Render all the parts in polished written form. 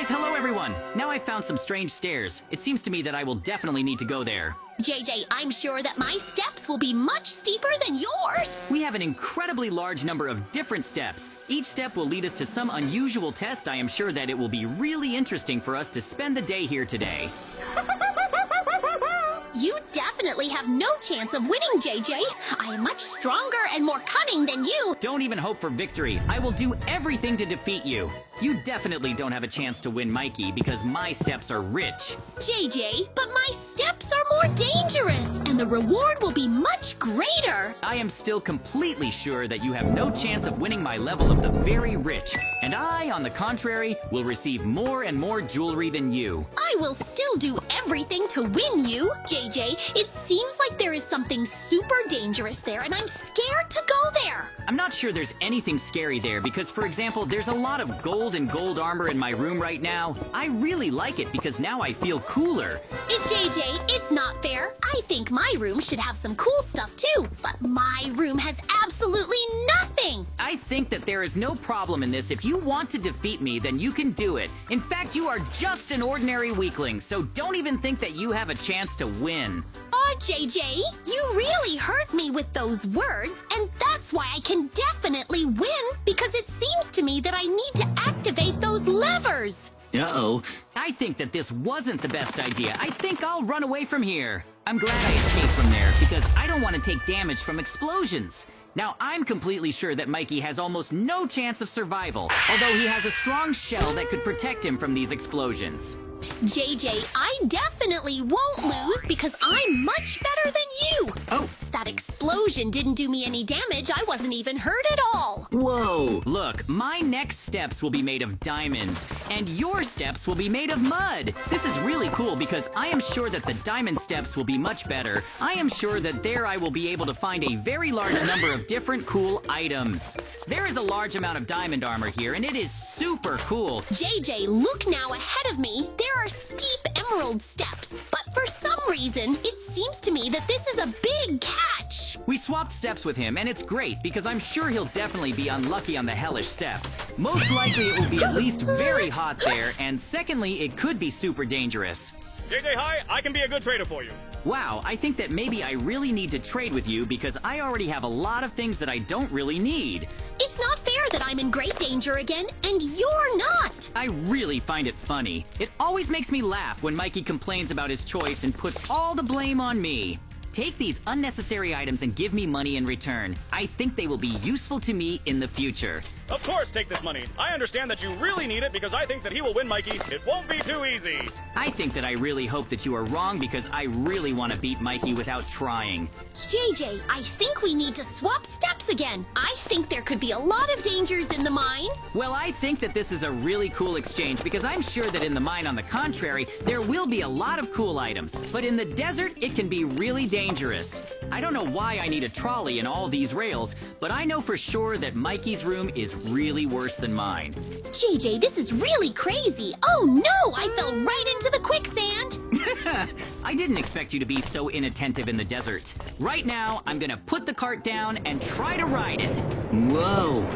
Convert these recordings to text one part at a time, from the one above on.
Yes, hello everyone! Now I've found some strange stairs. It seems to me that I will definitely need to go there. JJ, I'm sure that my steps will be much steeper than yours. We have an incredibly large number of different steps. Each step will lead us to some unusual test. I am sure that it will be really interesting for us to spend the day here today. You definitely have no chance of winning, JJ. I am much stronger and more cunning than you. Don't even hope for victory. I will do everything to defeat you. You definitely don't have a chance to win Mikey because my steps are rich. JJ, but my steps are more dangerous, and the reward will be much greater. I am still completely sure that you have no chance of winning my level of the very rich, and I, on the contrary, will receive more and more jewelry than you. I will still do everything to win you. JJ, it seems like there is something super dangerous there, and I'm scared to go there. I'm not sure there's anything scary there because, for example, there's a lot of gold and gold armor in my room right now. I really like it because now I feel cooler. JJ, it's not fair. I think my room should have some cool stuff too, but my room has absolutely nothing. I think that there is no problem in this. If you want to defeat me, then you can do it. In fact, you are just an ordinary weakling, so don't even think that you have a chance to win. JJ, you really hurt me with those words, and that's why I can definitely win, because it seems to me that I need to activate those levers. Uh-oh. I think that this wasn't the best idea. I think I'll run away from here. I'm glad I escaped from there, because I don't want to take damage from explosions. Now, I'm completely sure that Mikey has almost no chance of survival, although he has a strong shell that could protect him from these explosions. JJ, I definitely won't lose because I'm much better than you. Oh. That explosion didn't do me any damage. I wasn't even hurt at all. Whoa. Look, my next steps will be made of diamonds, and your steps will be made of mud. This is really cool because I am sure that the diamond steps will be much better. I am sure that there I will be able to find a very large number of different cool items. There is a large amount of diamond armor here, and it is super cool. JJ, look now ahead of me. There are steep emerald steps, but for some reason, it seems to me that this is a big catch. We swapped steps with him, and it's great because I'm sure he'll definitely be unlucky on the hellish steps. Most likely it will be at least very hot there, and secondly, it could be super dangerous. JJ, hi, I can be a good trader for you. Wow, I think that maybe I really need to trade with you because I already have a lot of things that I don't really need. It's not fair that I'm in great danger again, and you're not. I really find it funny. It always makes me laugh when Mikey complains about his choice and puts all the blame on me. Take these unnecessary items and give me money in return. I think they will be useful to me in the future. Of course, take this money. I understand that you really need it because I think that he will win, Mikey. It won't be too easy. I think that I really hope that you are wrong because I really want to beat Mikey without trying. JJ, I think we need to swap steps again. I think there could be a lot of dangers in the mine. Well, I think that this is a really cool exchange because I'm sure that in the mine, on the contrary, there will be a lot of cool items. But in the desert, it can be really dangerous. I don't know why I need a trolley and all these rails, but I know for sure that Mikey's room is really worse than mine. JJ, this is really crazy. Oh no, I fell right into the quicksand. I didn't expect you to be so inattentive in the desert. Right now, I'm gonna put the cart down and try to ride it. Whoa!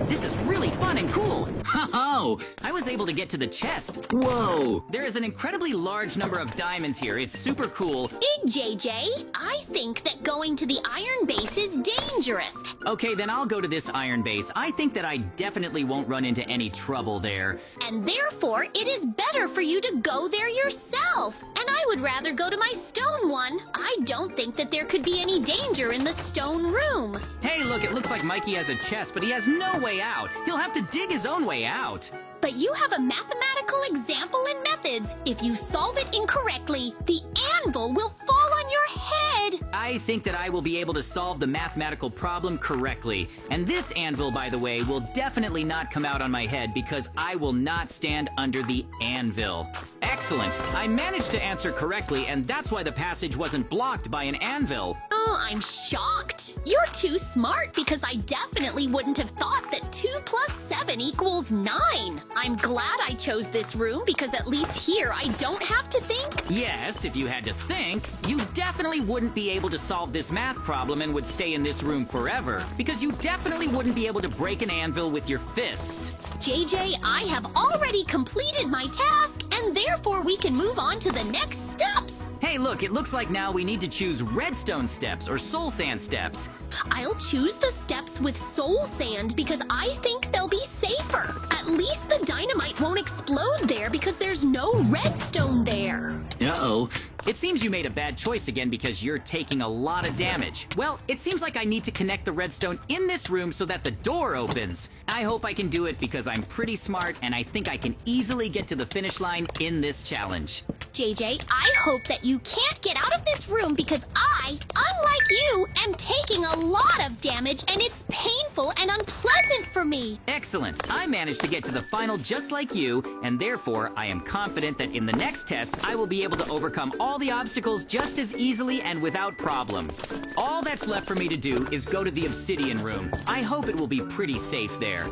This is really fun and cool! Oh, I was able to get to the chest. Whoa! There is an incredibly large number of diamonds here. It's super cool. Big JJ, I think that going to the iron base is dangerous. Okay, then I'll go to this iron base. I think that I definitely won't run into any trouble there. And therefore, it is better for you to go there yourself. And I would rather go to my stone one. I don't think that there could be any danger in the stone room. Hey, look, it looks like Mikey has a chest, but he has no way out. He'll have to dig his own way out. But you have a mathematical example in methods. If you solve it incorrectly, the anvil will fall on your head. I think that I will be able to solve the mathematical problem correctly. And this anvil, by the way, will definitely not come out on my head because I will not stand under the anvil. Excellent. I managed to answer correctly, and that's why the passage wasn't blocked by an anvil. I'm shocked. You're too smart because I definitely wouldn't have thought that 2 plus 7 equals 9. I'm glad I chose this room because at least here I don't have to think. Yes, if you had to think, you definitely wouldn't be able to solve this math problem and would stay in this room forever, because you definitely wouldn't be able to break an anvil with your fist. JJ, I have already completed my task, and therefore we can move on to the next steps. Hey, look, it looks like now we need to choose redstone steps or soul sand steps. I'll choose the steps with soul sand because I think they'll be safer. At least the dynamite won't explode there because there's no redstone there. Uh-oh. It seems you made a bad choice again because you're taking a lot of damage. Well, it seems like I need to connect the redstone in this room so that the door opens. I hope I can do it because I'm pretty smart and I think I can easily get to the finish line in this challenge. JJ, I hope that you can't get out of this room because I, unlike you, am taking a lot of damage and it's painful and unpleasant for me. Excellent. I managed to get to the final just like you, and therefore I am confident that in the next test I will be able to overcome all the obstacles just as easily and without problems. All that's left for me to do is go to the obsidian room. I hope it will be pretty safe there.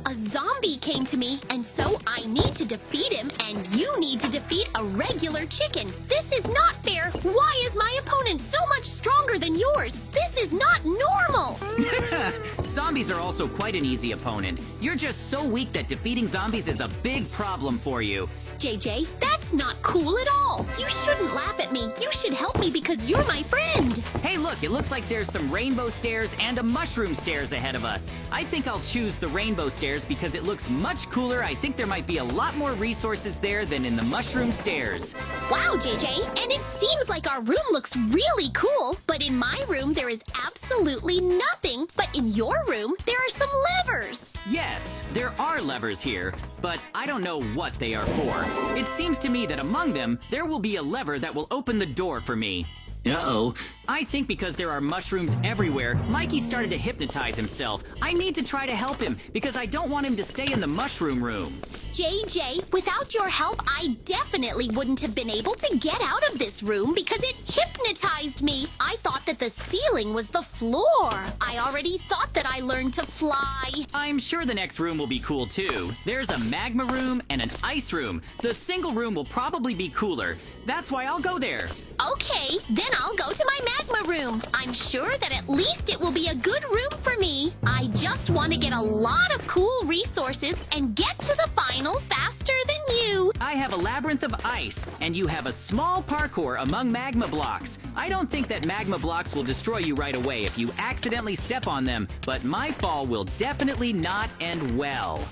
A zombie came to me, and so I need to defeat him, and you need to defeat a regular chicken. This is not fair. Why is my opponent so much stronger than yours? This is not normal. Zombies are also quite an easy opponent. You're just so weak that defeating zombies is a big problem for you. JJ, that's not cool at all. You shouldn't laugh at me. You should help me because you're my friend. Hey, look, it looks like there's some rainbow stairs and a mushroom stairs ahead of us. I think I'll choose the rainbow stairs because it looks much cooler. I think there might be a lot more resources there than in the mushroom stairs. Wow, JJ, and it seems like our room looks really cool, but in my room there is absolutely nothing. But in your room, there are some levers. Yes, there are levers here, but I don't know what they are for. It seems to me that among them, there will be a lever that will open the door for me. Uh-oh. I think because there are mushrooms everywhere, Mikey started to hypnotize himself. I need to try to help him because I don't want him to stay in the mushroom room. JJ, without your help, I definitely wouldn't have been able to get out of this room because it hypnotized me. I thought that the ceiling was the floor. I already thought that I learned to fly. I'm sure the next room will be cool too. There's a magma room and an ice room. The single room will probably be cooler. That's why I'll go there. Okay, then I'll go to my magma room. I'm sure that at least it will be a good room for me. I just want to get a lot of cool resources and get to the final faster than you. I have a labyrinth of ice, and you have a small parkour among magma blocks. I don't think that magma blocks will destroy you right away if you accidentally step on them, but my fall will definitely not end well.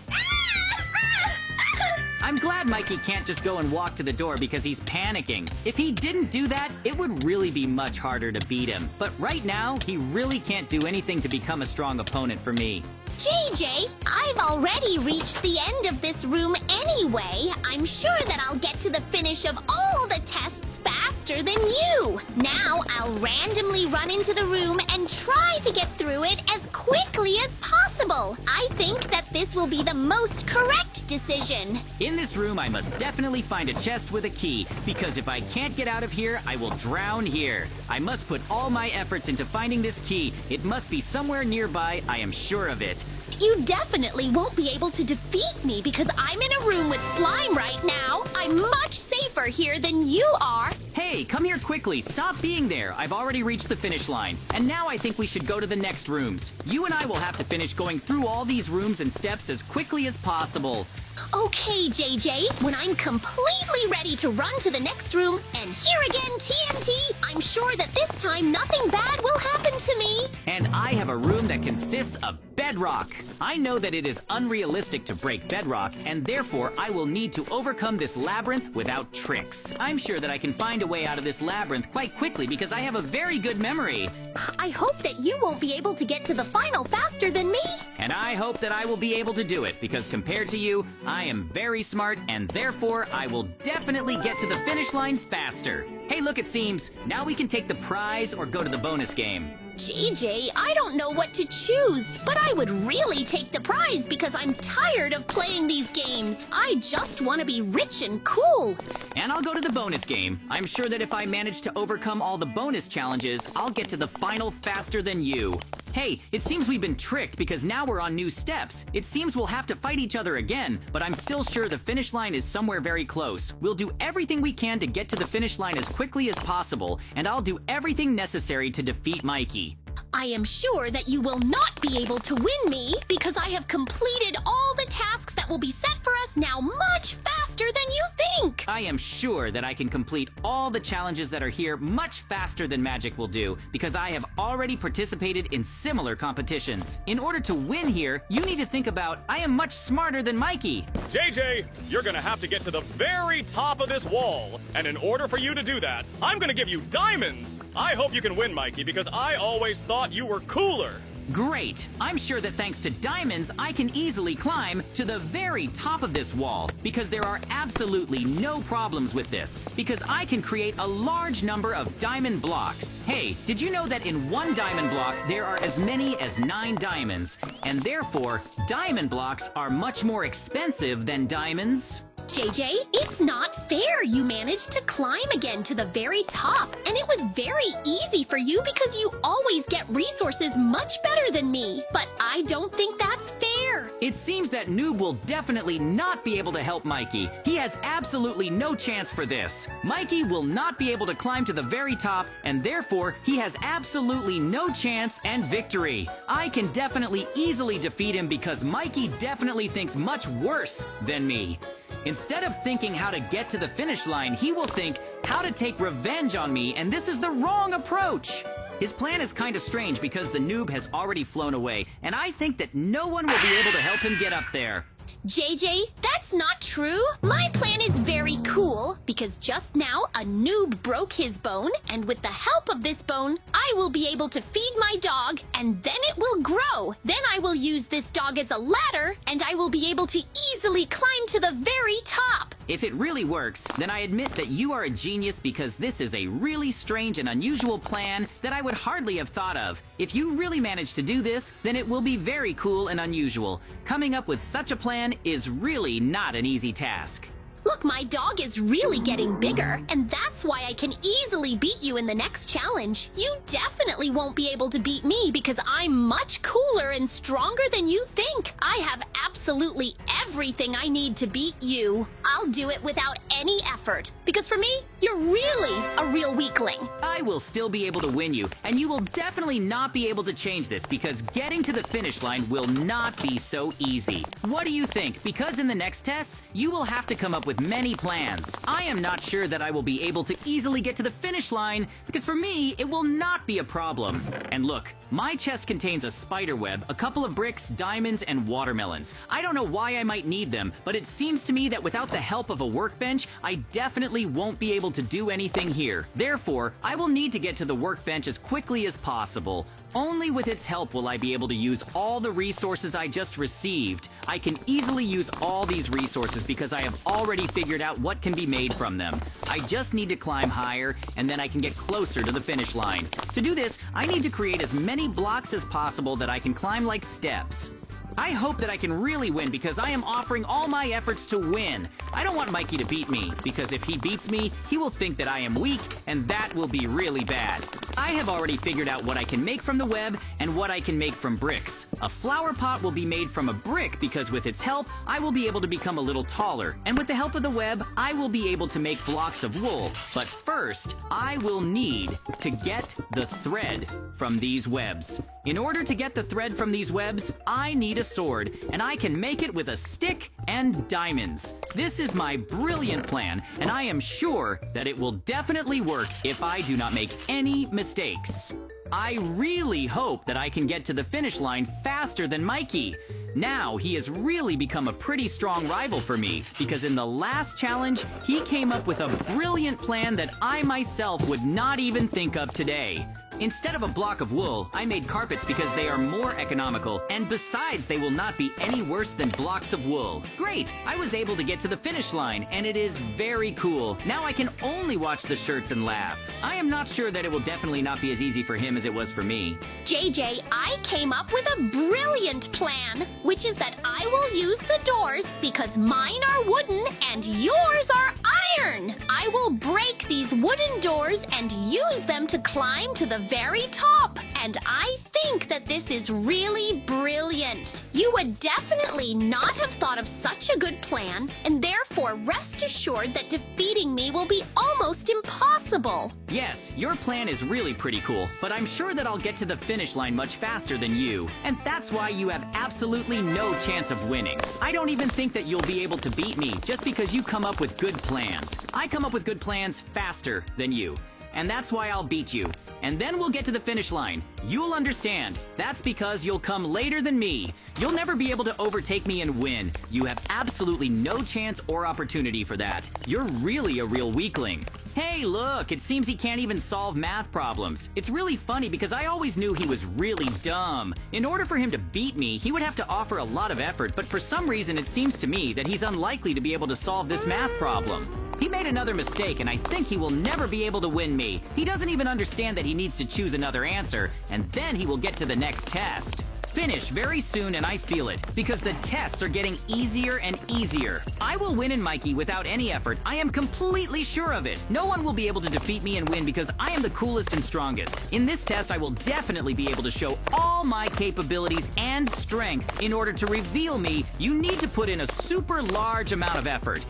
I'm glad Mikey can't just go and walk to the door because he's panicking. If he didn't do that, it would really be much harder to beat him. But right now, he really can't do anything to become a strong opponent for me. JJ, I've already reached the end of this room anyway. I'm sure that I'll get to the finish of all the tests faster than you. Now I'll randomly run into the room and try to get through it as quickly as possible. I think that this will be the most correct decision. In this room, I must definitely find a chest with a key, because if I can't get out of here, I will drown here. I must put all my efforts into finding this key. It must be somewhere nearby, I am sure of it. You definitely won't be able to defeat me because I'm in a room with slime right now. I'm much safer here than you are. Hey, come here quickly. Stop being there. I've already reached the finish line. And now I think we should go to the next rooms. You and I will have to finish going through all these rooms and steps as quickly as possible. Okay, JJ, when I'm completely ready to run to the next room, and here again, TNT, I'm sure that this time nothing bad will happen to me. And I have a room that consists of bedrock. I know that it is unrealistic to break bedrock, and therefore I will need to overcome this labyrinth without tricks. I'm sure that I can find a way out of this labyrinth quite quickly because I have a very good memory. I hope that you won't be able to get to the final faster than me. And I hope that I will be able to do it because compared to you, I am very smart and therefore I will definitely get to the finish line faster. Hey, look, it seems. Now we can take the prize or go to the bonus game. JJ, I don't know what to choose, but I would really take the prize because I'm tired of playing these games. I just want to be rich and cool. And I'll go to the bonus game. I'm sure that if I manage to overcome all the bonus challenges, I'll get to the final faster than you. Hey, it seems we've been tricked because now we're on new steps. It seems we'll have to fight each other again, but I'm still sure the finish line is somewhere very close. We'll do everything we can to get to the finish line as quickly as possible, and I'll do everything necessary to defeat Mikey. I am sure that you will not be able to win me because I have completed all the tasks that will be set for us now much faster than you think. I am sure that I can complete all the challenges that are here much faster than Magic will do because I have already participated in similar competitions. In order to win here, you need to think about I am much smarter than Mikey. JJ, you're gonna have to get to the very top of this wall. And in order for you to do that, I'm gonna give you diamonds. I hope you can win, Mikey, because I always thought you were cooler. Great! I'm sure that thanks to diamonds, I can easily climb to the very top of this wall because there are absolutely no problems with this because I can create a large number of diamond blocks. Hey, did you know that in one diamond block there are as many as 9 diamonds, and therefore diamond blocks are much more expensive than diamonds? JJ, it's not fair. You managed to climb again to the very top, and it was very easy for you because you always get resources much better than me. But I don't think that's fair. It seems that Noob will definitely not be able to help Mikey. He has absolutely no chance for this. Mikey will not be able to climb to the very top, and therefore he has absolutely no chance and victory. I can definitely easily defeat him because Mikey definitely thinks much worse than me. Instead of thinking how to get to the finish line, he will think how to take revenge on me, and this is the wrong approach. His plan is kind of strange because the noob has already flown away, and I think that no one will be able to help him get up there. JJ, that's not true. My plan is very cool because just now a noob broke his bone, and with the help of this bone, I will be able to feed my dog, and then it will grow. Then I will use this dog as a ladder, and I will be able to easily climb to the very top. If it really works, then I admit that you are a genius because this is a really strange and unusual plan that I would hardly have thought of. If you really manage to do this, then it will be very cool and unusual. Coming up with such a plan is really not an easy task. Look, my dog is really getting bigger, and that's why I can easily beat you in the next challenge. You definitely won't be able to beat me because I'm much cooler and stronger than you think. I have absolutely everything I need to beat you. I'll do it without any effort, because for me, you're really a real weakling. I will still be able to win you, and you will definitely not be able to change this because getting to the finish line will not be so easy. What do you think? Because in the next tests, you will have to come up with many plans. I am not sure that I will be able to easily get to the finish line because for me, it will not be a problem. And look, my chest contains a spider web, a couple of bricks, diamonds, and watermelons. I don't know why I might need them, but it seems to me that without the help of a workbench, I definitely won't be able to do anything here. Therefore, I will need to get to the workbench as quickly as possible. Only with its help will I be able to use all the resources I just received. I can easily use all these resources because I have already figured out what can be made from them. I just need to climb higher, and then I can get closer to the finish line. To do this, I need to create as many blocks as possible that I can climb like steps. I hope that I can really win because I am offering all my efforts to win. I don't want Mikey to beat me because if he beats me, he will think that I am weak, and that will be really bad. I have already figured out what I can make from the web and what I can make from bricks. A flower pot will be made from a brick because with its help, I will be able to become a little taller. And with the help of the web, I will be able to make blocks of wool. But first, I will need to get the thread from these webs. In order to get the thread from these webs, I need a sword, and I can make it with a stick and diamonds. This is my brilliant plan, and I am sure that it will definitely work if I do not make any mistakes. I really hope that I can get to the finish line faster than Mikey. Now, he has really become a pretty strong rival for me, because in the last challenge, he came up with a brilliant plan that I myself would not even think of today. Instead of a block of wool, I made carpets because they are more economical, and besides, they will not be any worse than blocks of wool. Great! I was able to get to the finish line, and it is very cool. Now I can only watch the shirts and laugh. I am not sure that it will definitely not be as easy for him as it was for me. JJ, I came up with a brilliant plan, which is that I will use the doors because mine are wooden and yours are iron. I will break these wooden doors and use them to climb to the very top. And I think that this is really brilliant. You would definitely not have thought of such a good plan, and therefore rest assured that defeating me will be almost impossible. Yes, your plan is really pretty cool, but I'm sure that I'll get to the finish line much faster than you, and that's why you have absolutely no chance of winning. I don't even think that you'll be able to beat me just because you come up with good plans. I come up with good plans faster than you, and that's why I'll beat you. And then we'll get to the finish line. You'll understand. That's because you'll come later than me. You'll never be able to overtake me and win. You have absolutely no chance or opportunity for that. You're really a real weakling. Hey, look, it seems he can't even solve math problems. It's really funny because I always knew he was really dumb. In order for him to beat me, he would have to offer a lot of effort, but for some reason it seems to me that he's unlikely to be able to solve this math problem. He made another mistake, and I think he will never be able to win me. He doesn't even understand that he needs to choose another answer, and then he will get to the next test. Finish very soon, and I feel it, because the tests are getting easier and easier. I will win in Mikey without any effort. I am completely sure of it. No one will be able to defeat me and win because I am the coolest and strongest. In this test, I will definitely be able to show all my capabilities and strength. In order to reveal me, you need to put in a super large amount of effort.